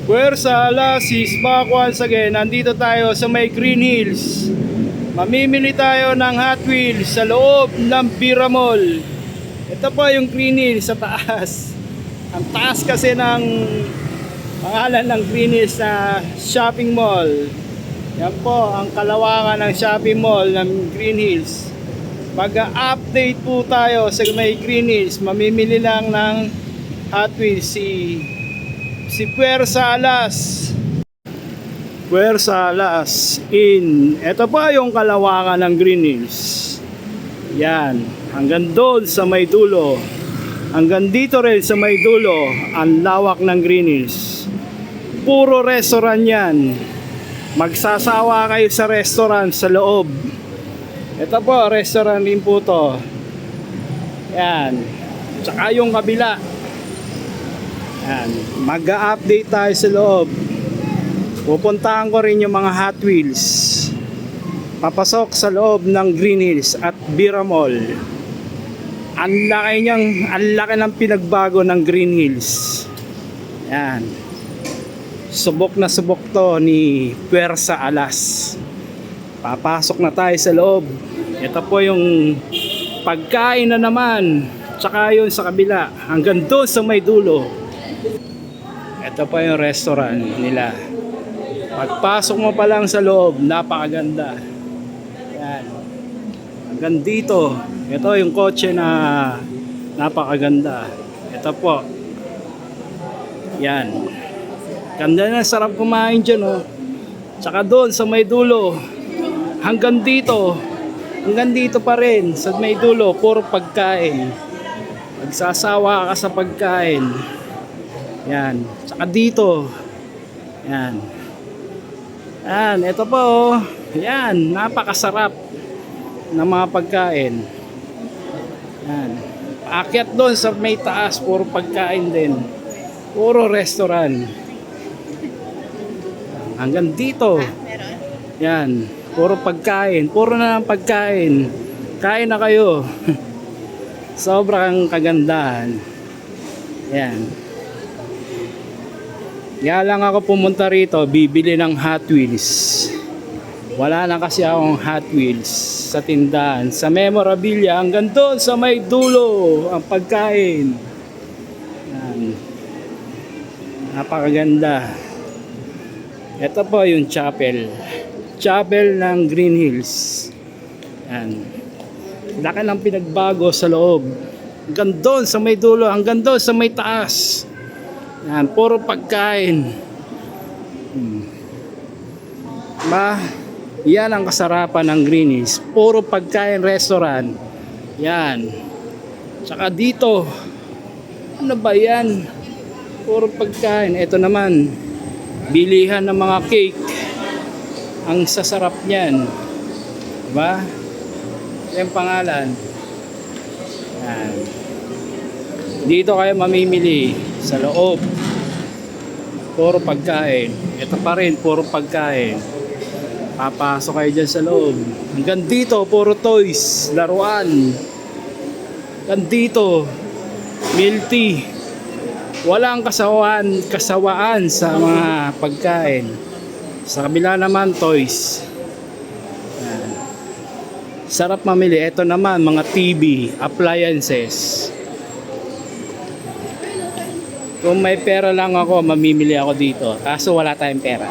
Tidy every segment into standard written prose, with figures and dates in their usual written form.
Puwersa, Lasis, back once again. Nandito tayo sa may Green Hills. Mamimili tayo ng Hot Wheels sa loob ng Bira Mall. Ito po yung Green Hills sa taas. Ang taas kasi ng pangalan ng Green Hills na shopping mall. Yan po ang kalawakan ng shopping mall ng Green Hills. Pag-update po tayo sa may Green Hills, mamimili lang ng Hot Wheels si Puwersa Alas. Puwersa Alas in. Ito pa yung kalawakan ng Green Hills. Yan, hanggang doon sa may dulo. Hanggang dito rin sa may dulo, ang lawak ng Green Hills. Puro restaurant yan. Magsasawa kayo sa restaurant sa loob. Ito po, restaurant din po to. Yan. Tsaka yung kabila. Yan. Mag-a-update tayo sa loob. Pupuntahan ko rin yung mga Hot Wheels. Papasok sa loob ng Green Hills at Bira Mall. Ang laki ng pinagbago ng Green Hills. Yan. Subok na subok to ni Puwersa Alas. Papasok na tayo sa loob. Ito po yung pagkain na naman. Tsaka yun sa kabila. Hanggang doon sa may dulo. Ito pa yung restaurant nila. Pagpasok mo pa lang sa loob, napakaganda. Yan. Hanggang dito. Ito yung kotse na napakaganda. Ito po. Yan. Ganda na, sarap kumain dyan, oh. Tsaka doon sa may dulo, hanggang dito pa rin sa may dulo, puro pagkain. Magsasawa ka sa pagkain. Yan. Tsaka dito, yan. Yan, ito po, oh. Yan, napakasarap ng mga pagkain. Yan. Akyat doon sa may taas, puro pagkain din. Puro restaurant. Hanggang dito. Yan, puro pagkain. Puro na lang pagkain. Kain na kayo. Sobrang kagandahan. Yan. Kaya lang ako pumunta rito, bibili ng Hot Wheels. Wala na kasi akong Hot Wheels sa tindahan. Sa memorabilia, hanggang doon sa may dulo ang pagkain. Yan. Napakaganda. Ito po yung chapel. Chapel ng Green Hills. Yan. Laki ng pinagbago sa loob. Hanggang doon sa may dulo, hanggang doon sa may taas. Yan, puro pagkain. Yan ang kasarapan ng Green Hills. Puro pagkain, restaurant. Yan. Tsaka dito, ano ba yan? Puro pagkain. Ito naman, bilihan ng mga cake. Ang sasarap niyan. Diba? Ito yung pangalan. Yan. Dito kayo mamimili sa loob. Puro pagkain. Ito pa rin, puro pagkain. Papasok kayo dyan sa loob. Hanggang dito, puro toys, laruan. Hanggang dito, milk tea. Walang kasawaan sa mga pagkain. Sa kabila naman, toys. Yan. Sarap mamili. Ito naman, mga TV, appliances. Kung may pera lang ako, mamimili ako dito. Kaso wala tayong pera.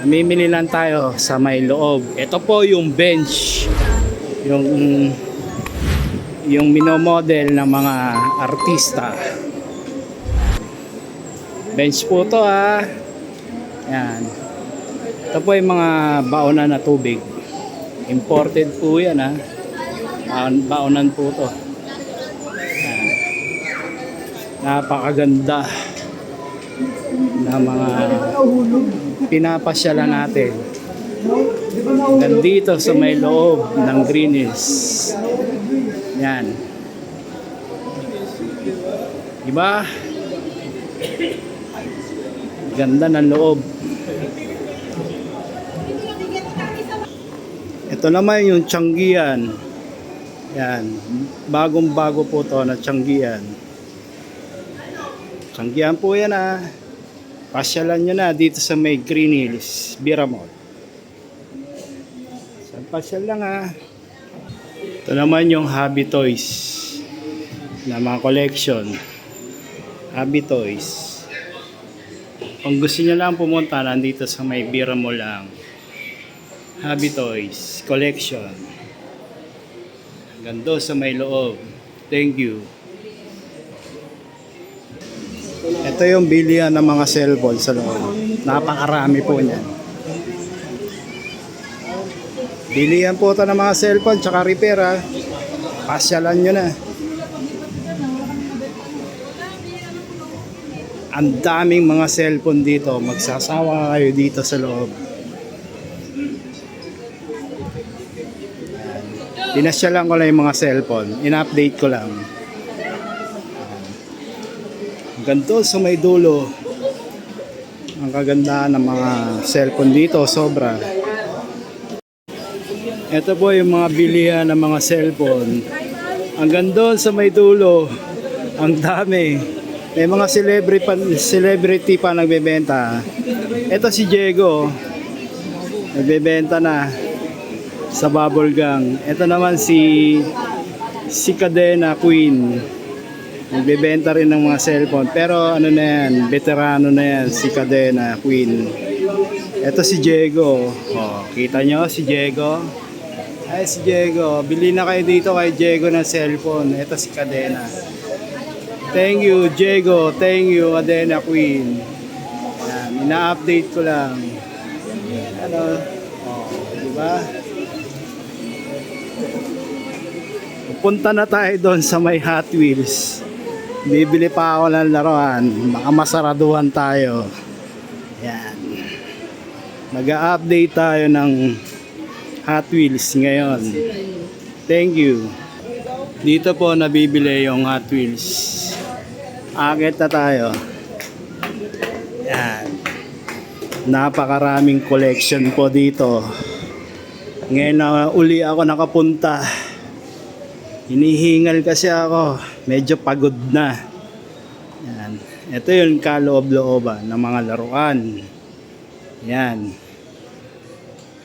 Mamimili lang tayo sa may loob. Ito po yung bench. Yung minomodel ng mga artista. Bench po to, ha. Yan. Ito po yung mga baonan na tubig. Imported po yan, ha. Baonan po to. Yan. Napakaganda na mga pinapasyalan natin. Nandito sa may loob ng Green Hills. Yan. Diba? Ganda ng loob. Ito naman yung Tianggian. Yan. Bagong bago po to na Tianggian. Tanggihan po yan Pasyalan nyo na dito sa may Green Hills, Bira Mall. So, pasyal lang Ito naman yung Hobby Toys na mga collection. Hobby Toys. Kung gusto nyo lang pumunta, nandito sa may Bira Mall lang. Hobby Toys Collection. Hanggang doon sa may loob. Thank you. Ito yung bilihan ng mga cellphone sa loob. Napakarami po niyan. Bilihan po ito ng mga cellphone tsaka repair Pasyalan nyo na. Ang daming mga cellphone dito. Magsasawa kayo dito sa loob. Pinasyalan ko lang yung mga cellphone. In-update ko lang. Ganito sa may dulo. Ang kagandahan ng mga cellphone dito, sobra. Ito po yung mga bilihan ng mga cellphone. Hanggang doon sa may dulo, ang dami. May mga celebrity pa nagbebenta. Ito si Diego. Nagbebenta na sa Bubble Gang. Ito naman si Cadena Queen. Nagbebenta rin ng mga cellphone. Pero ano na yan, veterano na yan, si Cadena Queen. Ito si Diego. Kita nyo si Diego? Ay, si Diego. Bili na kayo dito kay Diego ng cellphone. Ito si Cadena. Thank you, Diego. Thank you, Cadena Queen. Yan, ina-update ko lang. Ano? Diba? Punta na tayo doon sa may Hot Wheels. Bibili pa ako ng laruan. Baka masaraduhan tayo. Yan. Mag-a-update tayo ng Hot Wheels ngayon. Thank you. Dito po nabibili yung Hot Wheels. Akit na tayo. Yan. Napakaraming collection po dito. Ngayon na uli ako nakapunta. Hinihingal kasi ako. Medyo pagod na. Yan. Ito yung kaloob-looban ng mga laruan. Yan.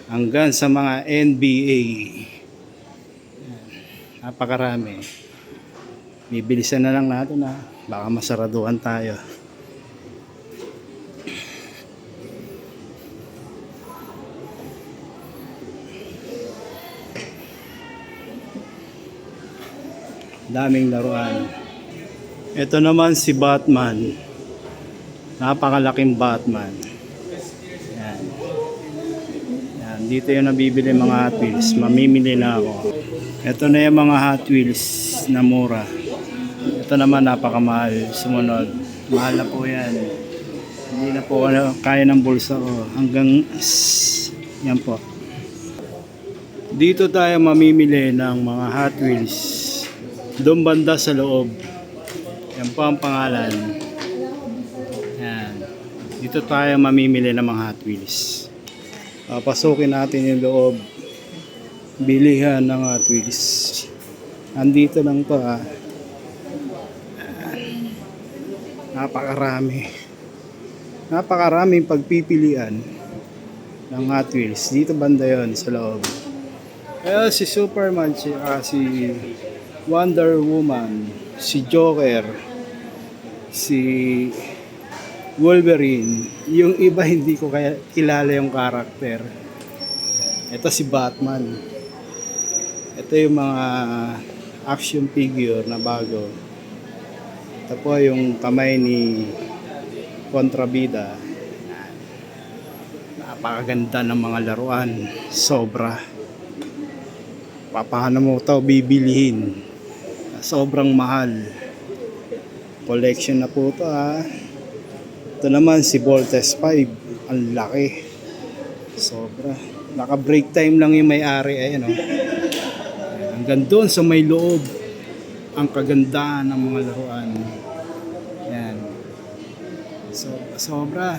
Hanggang sa mga NBA. Yan. Napakarami. Bibilisan na lang natin baka masaraduhan tayo. Daming laruan. Ito naman si Batman. Napakalaking Batman. Yan. Yan. Dito yung nabibili mga Hot Wheels. Mamimili na ako. Ito na yung mga Hot Wheels na mura. Ito naman napakamahal. Sumunod. Mahal na po yan. Hindi na po kaya ng bulsa ko. Hanggang yan po. Dito tayo mamimili ng mga Hot Wheels. Doon banda sa loob. Yan po ang pangalan. Yan. Dito tayo mamimili ng mga Hot Wheels. Papasukin natin yung loob. Bilihan ng Hot Wheels. Andito lang to Napakarami. Napakaraming pagpipilian ng Hot Wheels. Dito banda yon sa loob. Kaya si Superman, si Wonder Woman, si Joker, si Wolverine. Yung iba hindi ko kaya kilala yung karakter. Ito si Batman. Ito yung mga action figure na bago. Ito po yung kamay ni Kontrabida. Napakaganda ng mga laruan. Sobra. Paano mo ito bibilihin? Sobrang mahal. Collection na po ito Ito naman si Voltes 5. Ang laki. Sobra. Naka break time lang yung may-ari. Ayan hanggang doon sa may loob. Ang kagandahan ng mga laruan. Yan. Sobra.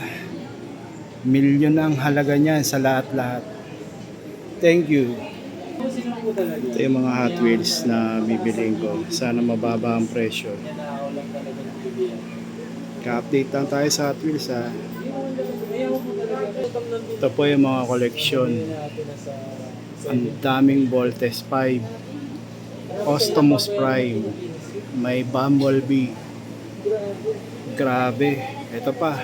Milyon ang halaga niya sa lahat-lahat. Thank you. Ito yung mga Hot Wheels na bibiliin ko. Sana mababa ang presyo. Ka-update lang tayo sa Hot Wheels ha. Ito po yung mga koleksyon. Ang daming Voltes 5. Optimus Prime. May Bumblebee. Grabe. Ito pa.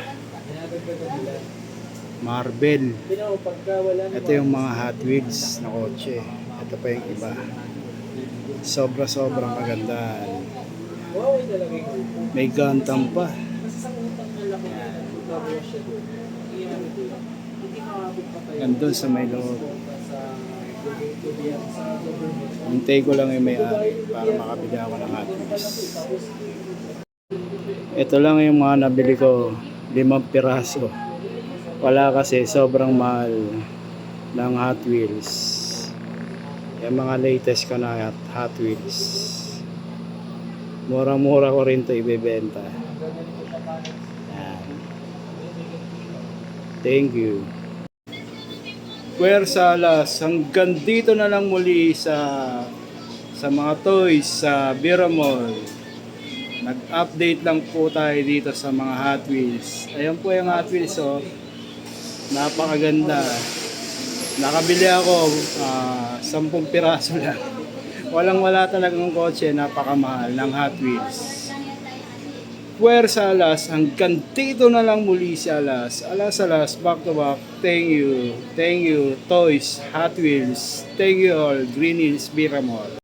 Marvel. Ito yung mga Hot Wheels na kotse. Ito pa yung iba. Sobrang kagandaan. May Gundam pa. Nandun sa may loob. Hintay ko lang yung may-ari para makabili ako ng Hot Wheels. Ito lang yung mga nabili ko. 5 piraso. Wala kasi sobrang mahal ng Hot Wheels. Yung mga latest ko na Hot Wheels. Mura-mura ko rin to ibebenta. Yan. Thank you. Puwersa alas, hanggang dito na lang muli sa mga toys sa Bira Mall. Nag-update lang po tayo dito sa mga Hot Wheels. Ayan po yung Hot Wheels, oh. Napakaganda. Nakabili ako 10 piraso lang. Walang-wala talagang kotse, napakamahal ng Hot Wheels. Puwersa alas, hanggang dito na lang muli si alas. Alas, back to back. Thank you, toys, Hot Wheels. Thank you all, Green Hills Bira Mall.